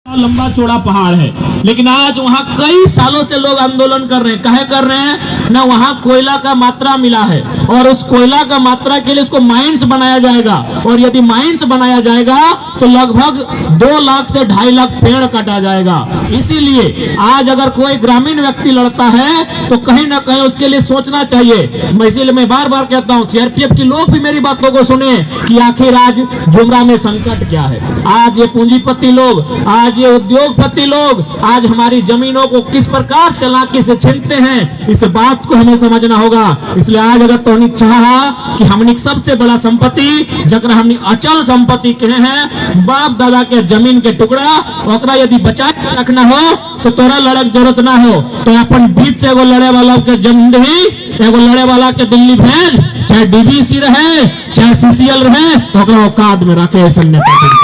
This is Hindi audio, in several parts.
लंबा चौड़ा पहाड़ है, लेकिन आज वहाँ कई सालों से लोग आंदोलन कर रहे हैं। काहे कर रहे हैं ना, वहाँ कोयला का मात्रा मिला है और उस कोयला का मात्रा के लिए उसको माइंस बनाया जाएगा, और यदि माइंस बनाया जाएगा तो लगभग 2 लाख से 2.5 लाख पेड़ काटा जाएगा। इसीलिए आज अगर कोई ग्रामीण व्यक्ति लड़ता है तो कहीं ना कहीं उसके लिए सोचना चाहिए। इसीलिए मैं बार बार कहता हूँ, सीआरपीएफ के लोग भी मेरी बातों को सुने कि आखिर आज झुमरा में संकट क्या है। आज ये पूंजीपति लोग, आज ये उद्योगपति लोग आज हमारी जमीनों को किस प्रकार चालाकी से छीनते हैं, इस बात को हमें समझना होगा। इसलिए आज अगर तोहनी चाहा कि हमनी सबसे बड़ा संपत्ति जकरा हमनी अचल संपत्ति कहे हैं, बाप दादा के जमीन के टुकड़ा, ओकरा यदि बचा के रखना हो तो तोरा लड़क जरूरत ना हो तो अपन बीच से एगो लड़े वाला के जमीन दही, एगो लड़े वाला के दिल्ली भेज, चाहे डीबीसी रहे चाहे सीसीएल रहे, तो ओकरा औकात में रखे ऐसा नेता।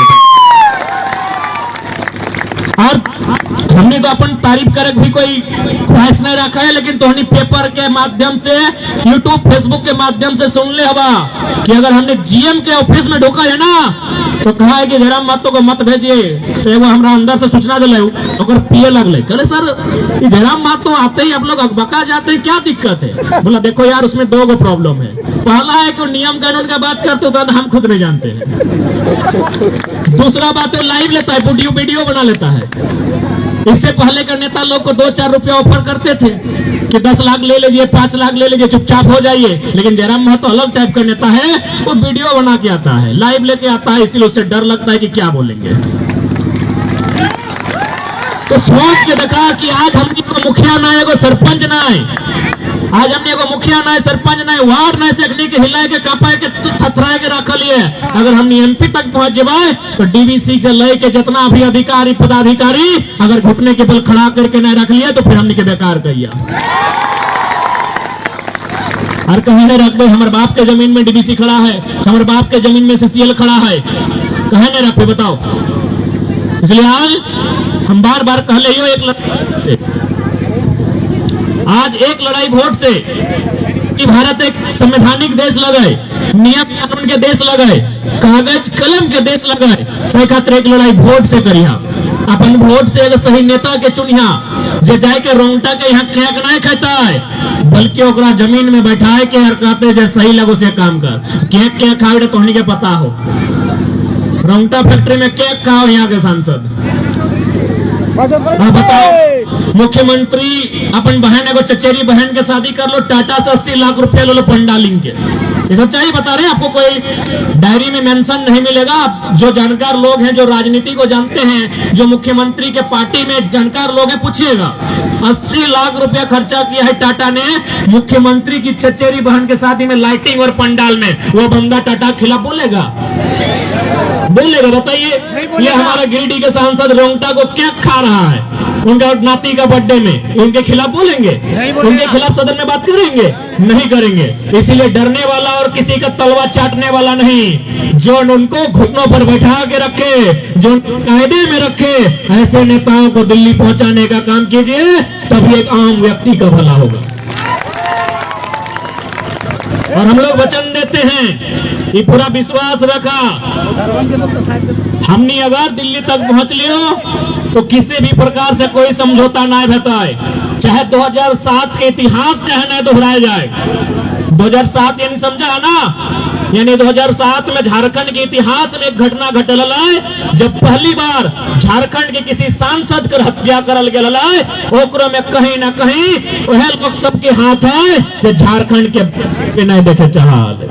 और हमने तो अपन तारीफ करे भी कोई ख्वाहिश नहीं रखा है, लेकिन तोहनी पेपर के माध्यम से, यूट्यूब फेसबुक के माध्यम से सुन ले हवा कि अगर हमने जीएम के ऑफिस में ढोका है ना तो कहा है कि जयराम महतो को मत भेजिए, तो वो हमारा अंदर से सूचना दिले और पिए लगले। कहले सर जयराम महतो आते ही आप लोग अकबका जाते हैं, क्या दिक्कत है? बोला देखो यार, उसमें 2 प्रॉब्लम है। पहला है कि नियम कानून का बात करते हो तो हम खुद नहीं जानते हैं। दूसरा बात है लाइव लेता है, वीडियो बना लेता है। इससे पहले का नेता लोग को 2-4 रुपया ऑफर करते थे कि 10 लाख ले लीजिए, 5 लाख ले लीजिए, चुपचाप हो जाइए। लेकिन जयराम महतो अलग टाइप का नेता है, वो वीडियो बना के आता है, लाइव लेके आता है, इसलिए उससे डर लगता है कि क्या बोलेंगे। तो सोच के देखा कि आज हमने को मुखिया ना है, सरपंच ना है, आज हमने को मुखिया ना है, सरपंच ना है, वार्ड ना से के हिलाए के कापाए के थथराए के रखल है। अगर हमने एमपी तक पहुंच जाए तो डीवीसी से लेके जितना भी अधिकारी पदाधिकारी अगर घुटने के बल खड़ा करके नहीं रख लिया तो फिर हमने के बेकार कहिया। और कहीं नहीं रख दे, हमारे बाप के जमीन में डीवीसी खड़ा है, हमारे बाप के जमीन में सीसीएल खड़ा है, कहीं नहीं रख दे बताओ। इसलिए आज हम बार बार कह ले आज एक लड़ाई वोट से कि भारत एक संवैधानिक देश लगे, नियम कानून के देश लगे, कागज कलम के देश लगे, सही खातिर एक लड़ाई वोट से करिया। अपन वोट से एक सही नेता के चुनिया, जे जाए के रोंगटा के यहाँ केक नहीं खाता है, बल्कि ओकरा जमीन में बैठाए के और कहते जे सही लगो से काम कर। केक के खाए तो के पता हो, रोंगटा फैक्ट्री में केक खाओ यहाँ के सांसद। बताओ, मुख्यमंत्री अपन बहन एगो चचेरी बहन के शादी कर लो, टाटा से 80 लाख रुपया ले लो पंडालिंग के। ये सच्चाई बता रहे हैं, आपको कोई डायरी में मेंशन नहीं मिलेगा। जो जानकार लोग हैं, जो राजनीति को जानते हैं, जो मुख्यमंत्री के पार्टी में जानकार लोग हैं, पूछिएगा 80 लाख रुपया खर्चा किया है टाटा ने मुख्यमंत्री की चचेरी बहन के शादी में, लाइटिंग और पंडाल में। वो बंदा टाटा के खिलाफ बोलेगा? बताइए। ये हमारा गिरिडीह के सांसद रोंगटा को क्या खा रहा है उनका नाती का बर्थडे में, उनके खिलाफ बोलेंगे? उनके खिलाफ सदन में बात करेंगे? नहीं करेंगे। इसीलिए डरने वाला और किसी का तलवा चाटने वाला नहीं, जो उनको घुटनों पर बैठा के रखे, जो कायदे में रखे, ऐसे नेताओं को दिल्ली पहुंचाने का काम कीजिए, तभी एक आम व्यक्ति का भला होगा। और हम लोग वचन देते हैं, ये पूरा विश्वास रखा, हमने अगर दिल्ली तक पहुंच लियो तो किसी भी प्रकार से कोई समझौता ना बताए, चाहे 2007 के इतिहास चाहे न दोहराया जाए। 2007 यानी समझा ना, यानी 2007 में झारखंड के इतिहास में एक घटना घटल है, जब पहली बार झारखंड के किसी सांसद कर हत्या करल गेल है, ओकरो में कहीं ना कहीं वह लोग सबके हाथ है जो झारखंड के नहीं देखे चाहल।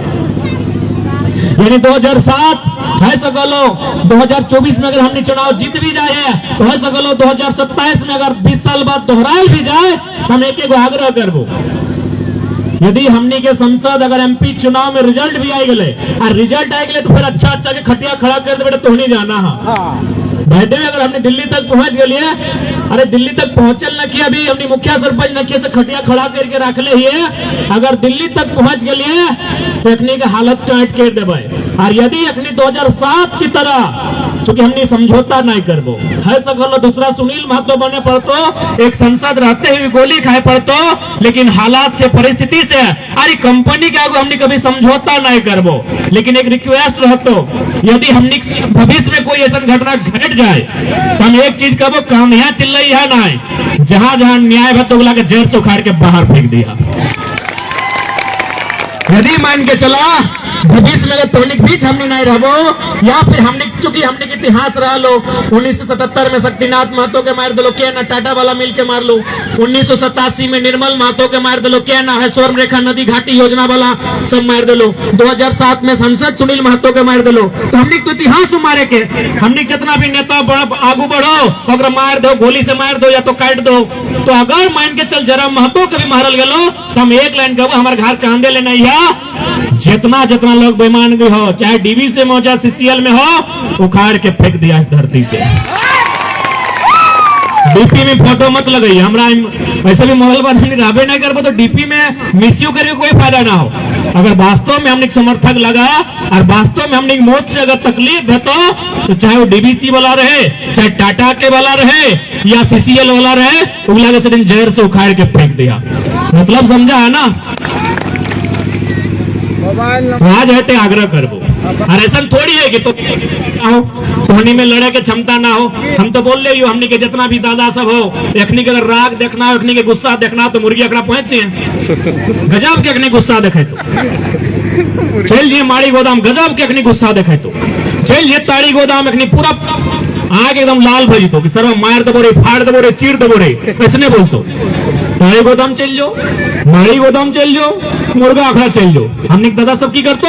यानी 2007 है सकलो, 2024 में अगर हमने चुनाव जीत भी जाए तो है सकलो 2027 में अगर 20 साल बाद दोहराए भी जाए, हम एक आग्रह करबो, यदि हमने के संसद अगर एमपी चुनाव में रिजल्ट भी आई गए और रिजल्ट आई गए तो फिर अच्छा के खटिया खड़ा कर दे बेटा, तो नहीं जाना है बैठे। अगर हमने दिल्ली तक पहुंच गए, अरे दिल्ली तक पहुंचल न किया, अभी हमने मुखिया सरपंच न किया से खटिया खड़ा करके रख ले ही, अगर दिल्ली तक पहुंच गए तो अखनी के हालत टाइट कर देवे। और यदि अखनी 2007 की तरह, क्योंकि हमने समझौता नहीं करबो है सकलो, दूसरा सुनील महतो बने पड़तो, एक संसद रहते हुए गोली खाए पड़तो, लेकिन हालात से, परिस्थिति से, अरे कंपनी के आगे हमने कभी समझौता नहीं करबो। लेकिन एक रिक्वेस्ट रहतो, यदि हमने भविष्य में कोई ऐसा घटना घट जाए तो हम एक चीज कहबो, काम यहाँ चिल्ल रही है ना, जहां जहां न्याय है तो बोला के जेल से उखाड़ के बाहर फेंक दिया। यदि मान के चला भविष्य में तोनिक बीच हमने नहीं रहबो, या फिर हमने चूंकि हमने के इतिहास रहा लो 1977 में शक्तिनाथ महतो के मार दलो क्या ना, टाटा वाला मिल के मार लो, 1987 में निर्मल महतो के मार दलो क्या ना है, स्वर्ण रेखा नदी घाटी योजना वाला सब मार दलो, 2007 में सांसद सुनील महतो के मार दलो। तो हमने तो इतिहास मारे के, हमने जितना भी नेता आगू बढ़ो अगर मार दो, गोली से मार दो या तो काट दो। तो अगर मान के चल जरा महतो के भी मारल गलो तो हम एक लाइन कहबो, हमारे घर कांदे ले नहीं है, जितना जितना लोग बेईमान भी हो, चाहे डीवी से हो चाहे सीसीएल में हो, उखाड़ के फेंक दिया इस धरती से। डीपी में फोटो मत लगाई, हमरा वैसे भी मोबाइल पर रहबे नहीं करबो तो डीपी में मिसयू करके कोई फायदा ना हो। अगर वास्तव में हमने समर्थक लगा और वास्तव में हमने मौत से अगर तकलीफ है तो चाहे वो डीबीसी वाला रहे, चाहे टाटा के वाला रहे या सीसीएल वाला रहे, उगला के दिन जहर से उखाड़ के फेंक दिया। मतलब समझा है ना? आज हटे आग्रह करबो, और ऐसा थोड़ी है कि तो धोनी में लड़े के क्षमता ना हो। हम तो बोल रही हो, हमने के जितना भी दादा सब हो, एखनी के अगर राग देखना हो, एखनी के गुस्सा देखना हो तो मुर्गी अकड़ा पहुंचे गजब के एखनी गुस्सा देखे तो चल लिए माड़ी गोदाम, गजब के एखनी गुस्सा देखे तो चल लिए ताड़ी गोदाम, एखनी पूरा आग एकदम लाल भजी तो कि सर्व मार दबो रे, फाड़ दबो रे, चीर दबो रे, ऐसने बोलतो। ताड़ी गोदाम चल जो, माड़ी गोदाम चल जो, मुर्गा अखड़ा चल जो, हमने दादा सब की करतो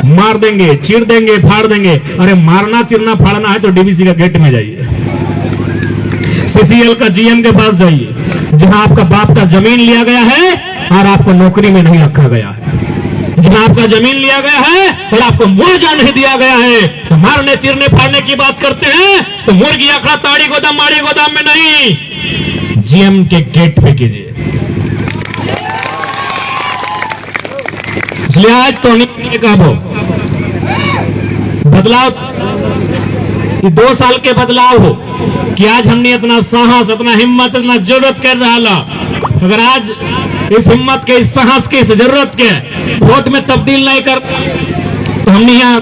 मार देंगे, चीर देंगे, फाड़ देंगे। अरे मारना चिरना फाड़ना है तो डीवीसी का गेट में जाइए, सीसीएल का जीएम के पास जाइए, जहां आपका बाप का जमीन लिया गया है और आपको नौकरी में नहीं रखा गया है, जहां आपका जमीन लिया गया है और आपको मुआवजा नहीं दिया गया है। तो मारने चिरने फाड़ने की बात करते हैं तो मुर्गी अखड़ा ताड़ी गोदाम माड़ी गोदाम में नहीं, जीएम के गेट पे कीजिए। इसलिए आज तो कहबो बदलाव, 2 साल के बदलाव हो कि आज हमने इतना साहस, इतना हिम्मत, इतना जरूरत कर रहा। अगर आज इस हिम्मत के, इस साहस के, इस जरूरत के वोट में तब्दील नहीं कर तो हमने यहाँ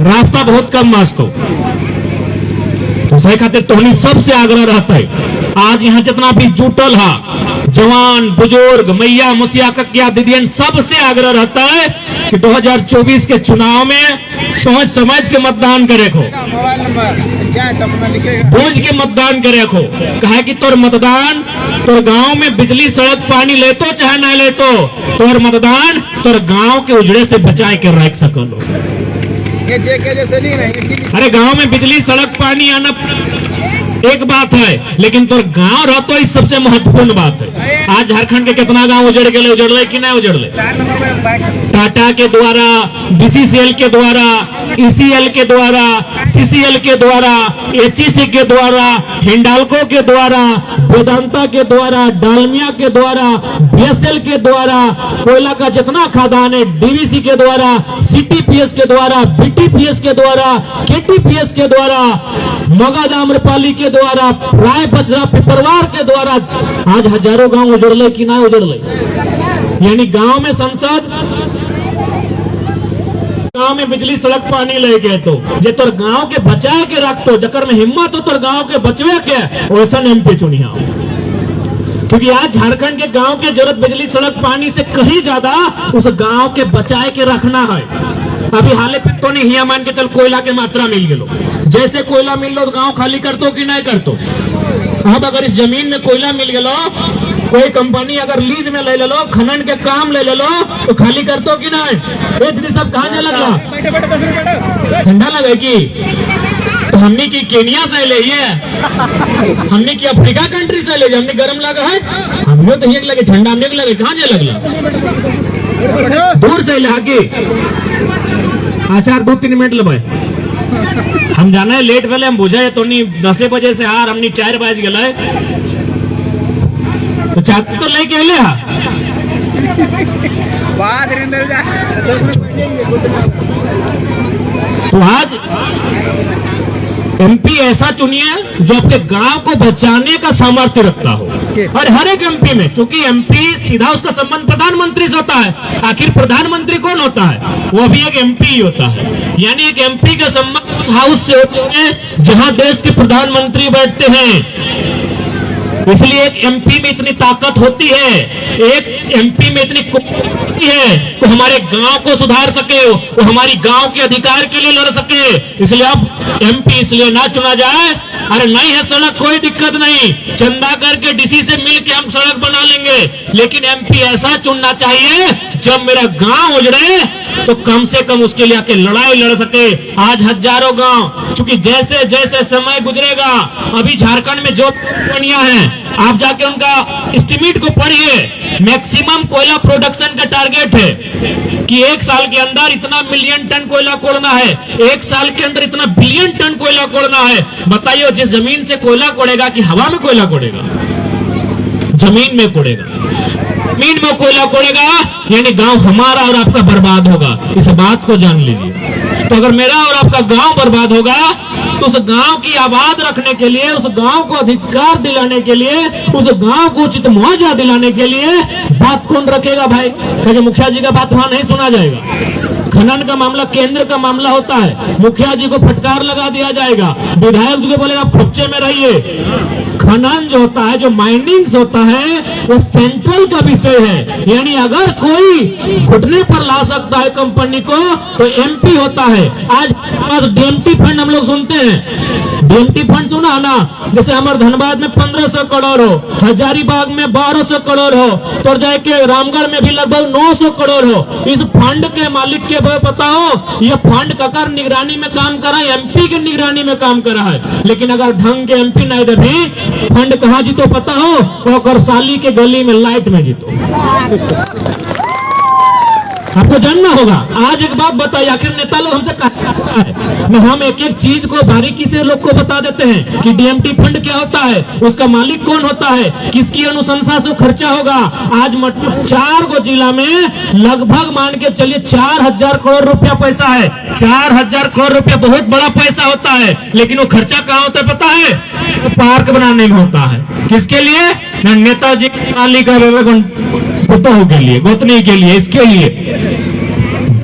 रास्ता बहुत कम मास्को। तो सही खातिर तोहनी सबसे आग्रह रहता है, आज यहाँ जितना भी जुटल है, जवान बुजुर्ग मैया मुसिया ककिया दीदियन, सबसे आग्रह रहता है कि 2024 के चुनाव में सोच समझ के मतदान करे को, बूझ के मतदान करे को। कहे कि तोर मतदान तोर गांव में बिजली सड़क पानी ले तो चाहे ना ले तो तोर मतदान तोर गांव के उजड़े से बचाए के रख सको। अरे गांव में बिजली सड़क पानी आना एक बात है, लेकिन तोर गांव रहतो ही सबसे महत्वपूर्ण बात है। आज झारखंड के कितना गांव उजड़ गए, उजड़ले कि नहीं उजड़ले? टाटा के द्वारा, बीसीसीएल के द्वारा, ईसीएल के द्वारा, सीसीएल के द्वारा, एचईसी के द्वारा, हिंडाल्को के द्वारा, वेदांता के द्वारा, डालमिया के द्वारा, बीएसएल के द्वारा, कोयला का जितना खदान है डीवीसी के द्वारा, सीटीपीएस के द्वारा, बीटीपीएस के द्वारा, केटीपीएस के द्वारा, मगध आम्रपाली के द्वारा, राय बजरा पिपरवार के द्वारा आज हजारों गांव उजड़ले कि ना उजड़ले। यानी गांव में संसद, गांव में बिजली सड़क पानी ले गए तो जे तोर गांव के बचाए के रख तो जकर में हिम्मत हो तोर गांव के बचवे के वैसा एमपी चुनिया। क्योंकि आज झारखंड के गांव के जरूरत बिजली सड़क पानी से कहीं ज्यादा उस गांव के बचाए के रखना है। अभी हाले पे तो नहीं हिया मान के चल कोयला के मात्रा मिल गलो, जैसे कोयला मिल लो तो गांव खाली करतो कि नहीं करतो। अब अगर इस जमीन में कोयला मिल गलो, कोई कंपनी अगर लीज में ले लो, खनन के काम ले लो तो खाली करतो कि नहीं? ये दीदी सब कहाँ से लगला? ठंडा लगे की तो हमने की केनिया से ले, हमने की अफ्रीका कंट्री से ले, हमने गर्म लगा है, हमें तो ये लगे ठंडा, हमने लगे कहाँ से लगला? दूर से ले आके आचार 2-3 मिनट लगे। हम जाना है लेट वाले, हम बुझे तो नहीं 10 बजे से हार हमने 4 बज गए तो चाहते तो लेके ले तो आज एमपी ऐसा चुनिए जो आपके गांव को बचाने का सामर्थ्य रखता हो। और हर एक एमपी में, चूंकि एमपी सीधा उसका संबंध प्रधानमंत्री से होता है, आखिर प्रधानमंत्री कौन होता है? वो भी एक एमपी ही होता है। यानी एक एमपी का संबंध उस हाउस से होते हैं जहां देश के प्रधानमंत्री बैठते हैं। इसलिए एक एमपी में इतनी ताकत होती है, एक एमपी में इतनी कुर्सी है कि हमारे गांव को सुधार सके, वो हमारी गांव के अधिकार के लिए लड़ सके। इसलिए अब एमपी इसलिए ना चुना जाए, अरे नहीं है सड़क कोई दिक्कत नहीं, चंदा करके डीसी से मिलके हम सड़क बना लेंगे, लेकिन एमपी ऐसा चुनना चाहिए जब मेरा गांव उजड़े तो कम से कम उसके लिए आके लड़ाई लड़ सके। आज हजारों गांव, चूंकि जैसे जैसे समय गुजरेगा, अभी झारखंड में जो कंपनियां हैं आप जाके उनका एस्टिमेट को पढ़िए, मैक्सिमम कोयला प्रोडक्शन का टारगेट है कि एक साल के अंदर इतना मिलियन टन कोयला कोड़ना है, एक साल के अंदर इतना बिलियन टन कोयला कोड़ना है। बताइए जिस जमीन से कोयला कोड़ेगा कि हवा में कोयला कोड़ेगा? जमीन में कोड़ेगा, जमीन में कोयला कोड़ेगा, यानी गांव हमारा और आपका बर्बाद होगा। इस बात को जान लीजिए। तो अगर मेरा और आपका गांव बर्बाद होगा तो उस गांव की आबाद रखने के लिए, उस गांव को अधिकार दिलाने के लिए, उस गांव को उचित मुआवजा दिलाने के लिए बात कौन रखेगा भाई? कहे मुखिया जी का बात वहां नहीं सुना जाएगा। खनन का मामला केंद्र का मामला होता है, मुखिया जी को फटकार लगा दिया जाएगा, विधायक जी को बोलेगा आप खोपचे में रहिए। खनन जो होता है, जो माइनिंग होता है, वो सेंट्रल का विषय है। यानी अगर कोई घुटने पर ला सकता है कंपनी को तो एमपी होता है। आज डीएमटी फंड हम लोग सुनते हैं, डीएमटी फंड सुना ना, जैसे हमारे धनबाद में 1500 करोड़ हो, हजारीबाग में 1200 करोड़ हो, तो जाके रामगढ़ में भी लगभग 900 करोड़ हो। इस फंड के मालिक के पता हो, ये फंड ककर निगरानी में काम कर रहा है, एमपी की निगरानी में काम कर रहा है। लेकिन अगर ढंग के एमपी नहीं देती, फंड कहां जीतो पता हो? वो करसाली के गली में लाइट में जीतो। आपको जानना होगा। आज एक बात बताइए, आखिर नेता लोग हमसे कहता है, हम एक एक चीज को बारीकी से लोग को बता देते हैं कि डीएमटी फंड क्या होता है, उसका मालिक कौन होता है, किसकी अनुशंसा से खर्चा होगा। आज 4 गो जिला में लगभग मान के चलिए 4000 करोड़ रुपया पैसा है। 4000 करोड़ रुपया बहुत बड़ा पैसा होता है, लेकिन वो खर्चा कहाँ होता है पता है? तो पार्क बनाने में होता है। किसके लिए? नेताजी पुतोह के लिए, गोतनी के लिए, इसके लिए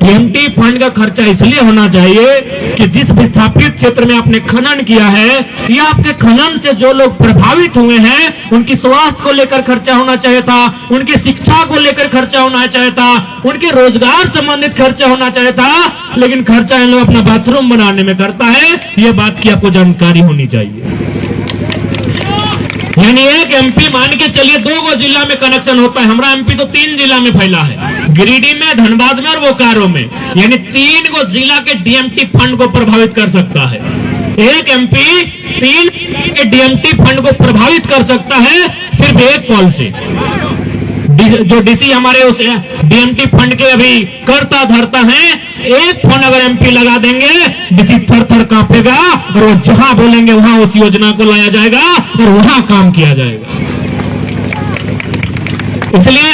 डीएमटी फंड का खर्चा इसलिए होना चाहिए कि जिस विस्थापित क्षेत्र में आपने खनन किया है या आपके खनन से जो लोग प्रभावित हुए हैं, उनकी स्वास्थ्य को लेकर खर्चा होना चाहिए था, उनकी शिक्षा को लेकर खर्चा होना चाहिए था, उनके रोजगार संबंधित खर्चा होना चाहिए था। लेकिन खर्चा इन लोग अपना बाथरूम बनाने में करता है। यह बात की आपको जानकारी होनी चाहिए। यानी एक एमपी मान के चलिए 2 गो जिला में कनेक्शन होता है, हमारा एमपी तो 3 जिला में फैला है, गिरिडीह में, धनबाद में और बोकारो में। यानी 3 गो जिला के डीएमटी फंड को प्रभावित कर सकता है। एक एमपी 3 के डीएमटी फंड को प्रभावित कर सकता है सिर्फ एक कॉल से। जो डीसी हमारे उस डीएमटी फंड के अभी करता धरता है, एक फोन अगर एमपी लगा देंगे, डीसी थर थर कांपेगा और वो जहां बोलेंगे वहां उस योजना को लाया जाएगा और वहां काम किया जाएगा। इसलिए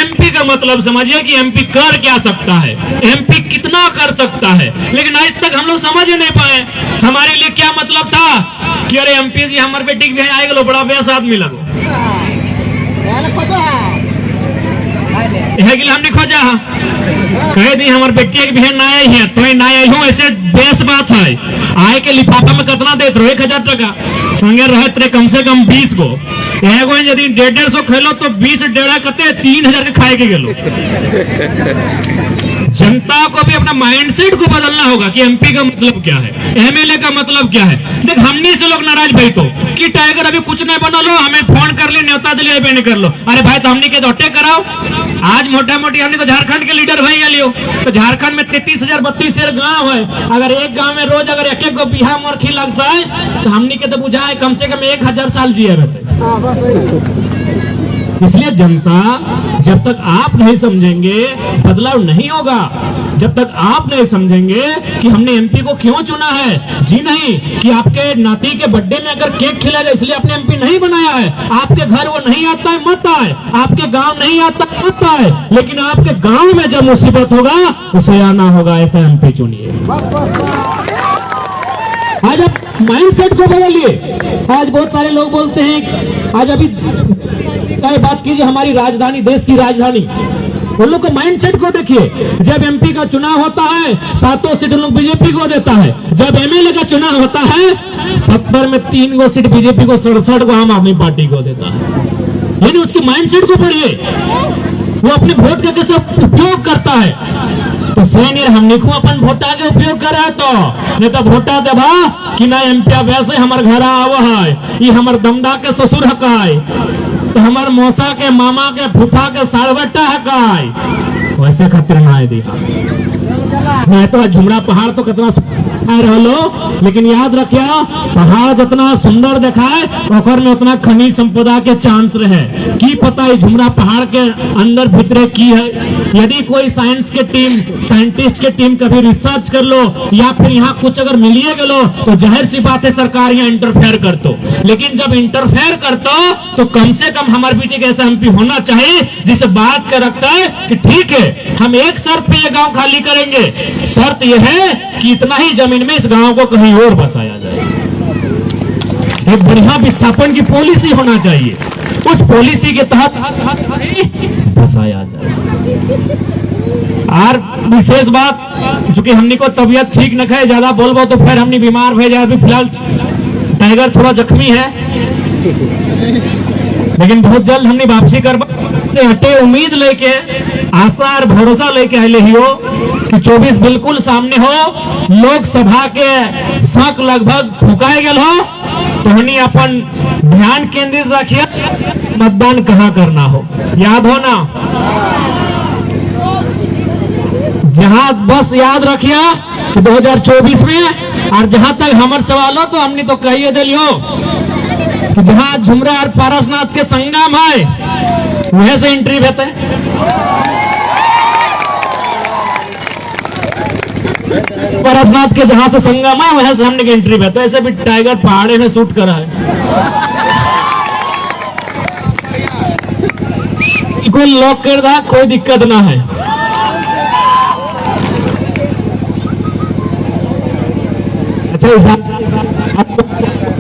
एमपी का मतलब समझिए कि एमपी कर क्या सकता है, एमपी कितना कर सकता है। लेकिन आज तक हम लोग समझ ही नहीं पाए हमारे लिए क्या मतलब था कि अरे एमपी जी हमारे बेटी के आए गलो, बड़ा बेस आदमी लगो हमने खोजा कह दी हमारे बेटिया की बहन ना आई है तो ना आई हूँ, ऐसे बेस बात है। आए के लिफाफा में कितना देते रहो? 1000 टका संगे रहे कम से कम 20 को। एगो यदि 150 खेलो तो 20 डेढ़ करते 3000 के खाए के गेलो। जनता को भी अपना माइंडसेट को बदलना होगा कि एमपी का मतलब क्या है, एमएलए का मतलब क्या है। देख हमने से लोग नाराज भाई तो कि टाइगर अभी कुछ नहीं बना लो, हमें फोन कर ले, न्योता दिले नहीं कर लो। अरे भाई तो हमने के दोटे कराओ। आज मोटा मोटी हमने तो झारखंड के लीडर भाई लियो, तो झारखंड में 33,000 32,000 गाँव है। अगर एक गाँव में रोज अगर एक गो बिहा मरखी लगता है तो हमने के तो बुझा है कम से कम 1000 साल जिए रहते। इसलिए जनता जब तक आप नहीं समझेंगे बदलाव नहीं होगा। जब तक आप नहीं समझेंगे कि हमने एमपी को क्यों चुना है, जी नहीं कि आपके नाती के बर्थडे में अगर केक खिलाएगा इसलिए आपने एमपी नहीं बनाया है। आपके घर वो नहीं आता है मत आए, आपके गांव नहीं आता मत आए, लेकिन आपके गांव में जब मुसीबत होगा उसे आना होगा, ऐसा एमपी चुनिए। आज माइंडसेट को बदलिए। आज बहुत सारे लोग बोलते हैं, आज अभी बात कीजिए हमारी राजधानी, देश की राजधानी, उन लोग को माइंडसेट को देखिए। जब एमपी का चुनाव होता है 7 सीट लोग बीजेपी को देता है, जब एमएलए का चुनाव होता है 70 में 3 सीट बीजेपी को, 67 को आम आदमी पार्टी को देता है। यानी उसकी माइंडसेट को पढ़िए, वो अपने वोट का कैसे उपयोग करता है। तो सैनियर हमने को अपन वोटा के उपयोग करे तो नहीं तो वोटा देवा कि ना एमपी वैसे हमार घर आव है, ये हमार दमदा के ससुर हकाय, तो हमार मौसा के मामा के फूफा के साड़बट्टा हकाय, वैसे खातिर ना दिया। मैं तो झुमरा पहाड़ तो कितना रहलो, लेकिन याद रखिया पहाड़ जितना सुंदर दिखाए ओकर में उतना खनिज संपदा के चांस रहे। की पता है झुमरा पहाड़ के अंदर भीतरे की है। यदि कोई साइंस के टीम, साइंटिस्ट के टीम कभी रिसर्च कर लो या फिर यहाँ कुछ अगर मिलिए गलो तो जाहिर सी बात है सरकार यहाँ इंटरफेयर कर दो। लेकिन जब इंटरफेयर करते तो कम से कम हमारे बीच एक ऐसा एमपी होना चाहिए जिसे बात कर रखता है कि ठीक है हम एक शर्त पे ये गांव खाली करेंगे, शर्त यह है कि इतना ही जमीन में इस गांव को कहीं और बसाया जाए। एक बढ़िया विस्थापन की पॉलिसी होना चाहिए, उस पॉलिसी के तहत बसाया जाए। और विशेष बात, चूंकि हमने को तबियत ठीक न है, ज्यादा बोलबो तो फिर हमने बीमार भेजा। अभी फिलहाल टाइगर थोड़ा जख्मी है, लेकिन बहुत जल्द हमने वापसी करवा से हटे उम्मीद लेके, आशा और भरोसा लेके आए हो कि 24 बिल्कुल सामने हो। लोकसभा के शक लगभग फुकाए गए हो तो हनी अपन ध्यान केंद्रित रखिए, मतदान कहाँ करना हो याद हो ना। जहां बस याद रखिए कि 2024 में, और जहां तक हमारे सवाल हो तो हमने तो कहिए दिलियो कि जहां झुमरा और पारसनाथ के संगम है वह से एंट्री देते हैं। पारसनाथ के जहां से संगम है वहां से हमने एंट्री देते हैं। ऐसे भी टाइगर पहाड़े में शूट करा है। कोई लॉक कर रहा, कोई दिक्कत ना है। अच्छा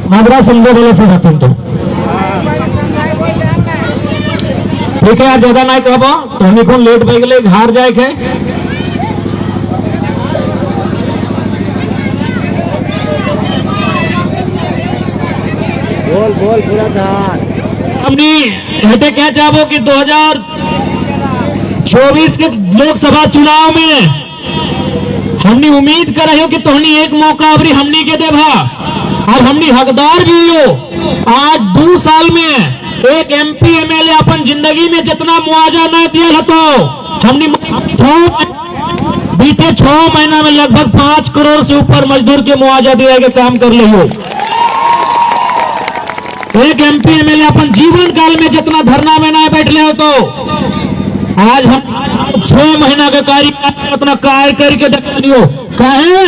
मद्रास समझो बोले से तुम तो ठीक है यार, ज्यादा ना कहबो तो हमें कौन लेट पे गए घर जाए के। बोल बोल पूरा धार हमने हटे क्या चाहो कि 2024 के लोकसभा चुनाव में हमने उम्मीद कर रहे हो कि तोहनी एक मौका अबरी हमने के देभा और हमने हकदार भी हो। आज 2 साल में एक एमपी एमएलए अपन जिंदगी में जितना मुआवजा न दिया तो हमने बीते 6 महीना में लगभग 5 करोड़ से ऊपर मजदूर के मुआवजा दिए के काम कर ले हो। एक एमपी एमएलए अपन जीवन काल में जितना धरना में ना बैठ ले हो तो आज हम 6 महीना का कार्य उतना कार्य करके दिखा लियो। कहे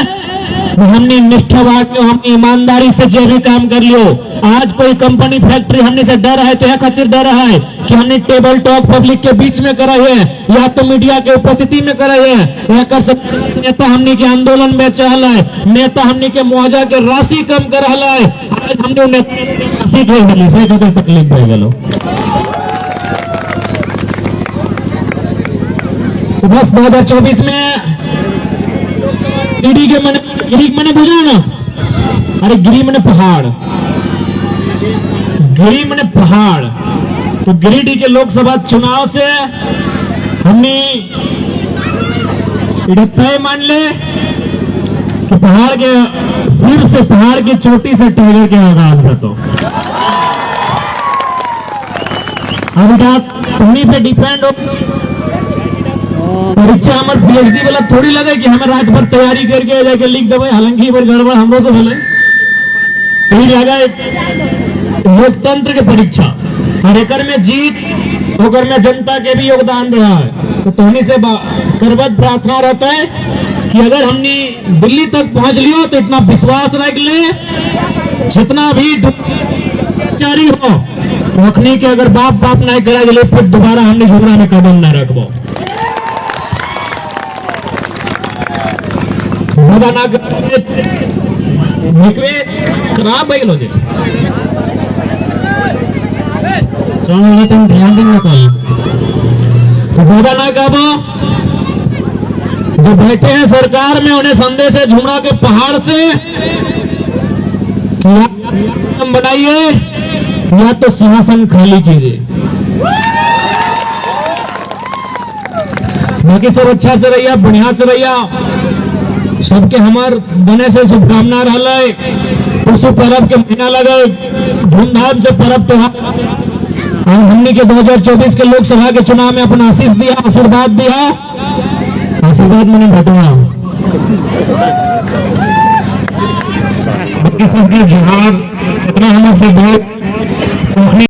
हमने निष्ठा बांट, हमने ईमानदारी से जो भी काम कर लियो। आज कोई कंपनी फैक्ट्री हमने से डर है तो यह खातिर डर है कि हमने टेबल टॉक पब्लिक के बीच में करा है या तो मीडिया के उपस्थिति में करा है या कर सकते। नेता हमने के आंदोलन में चल है, नेता हमने के मुआवजा के राशि कम कर है। आज हमने तकलीफ हो गलो। बस 2024 में गिरी के मैंने बुझा ना, अरे गिरी मैंने पहाड़, गिरी मैंने पहाड़। तो गिरिडीह के लोकसभा चुनाव से हमने तय मान ले कि पहाड़ के सिर से, पहाड़ की चोटी से टाइगर के आगाज में तो अब उन्हीं पे डिपेंड हो। परीक्षा हमारे पीएचडी वाला थोड़ी लगे कि हमें रात भर तैयारी करके जाके लिख देवे, हालांकि बार गड़बड़ हमरो से भले तो लगा लोकतंत्र के परीक्षा और एक में जीत होकर में जनता के भी योगदान रहा है। तो तोहनी से करबद्ध प्रार्थना रहता है कि अगर हमने दिल्ली तक पहुंच लियो तो इतना विश्वास रख ले जितना भी जारी हो रखने के अगर बाप नहीं करा गए फिर दोबारा हमने झुमरा में कदम न रखबो। खराब भाई लोग तुम ध्यान देना कहीं तो बोला ना कब जो बैठे हैं सरकार में उन्हें संदेश है झुमरा के पहाड़ से कि या बनाइए या तो सिंहासन खाली कीजिए। बाकी सब अच्छा से रहिया, बढ़िया से रहिया, सबके हमार बने से शुभकामना रहा। पशु पर्व के महीना लगे धूमधाम से पर्व त्योहार और हमने के 2024 के लोकसभा के चुनाव में अपना आशीष दिया, आशीर्वाद दिया। आशीर्वाद मैंने घटवा सबके जोहार इतना हमारे से बहुत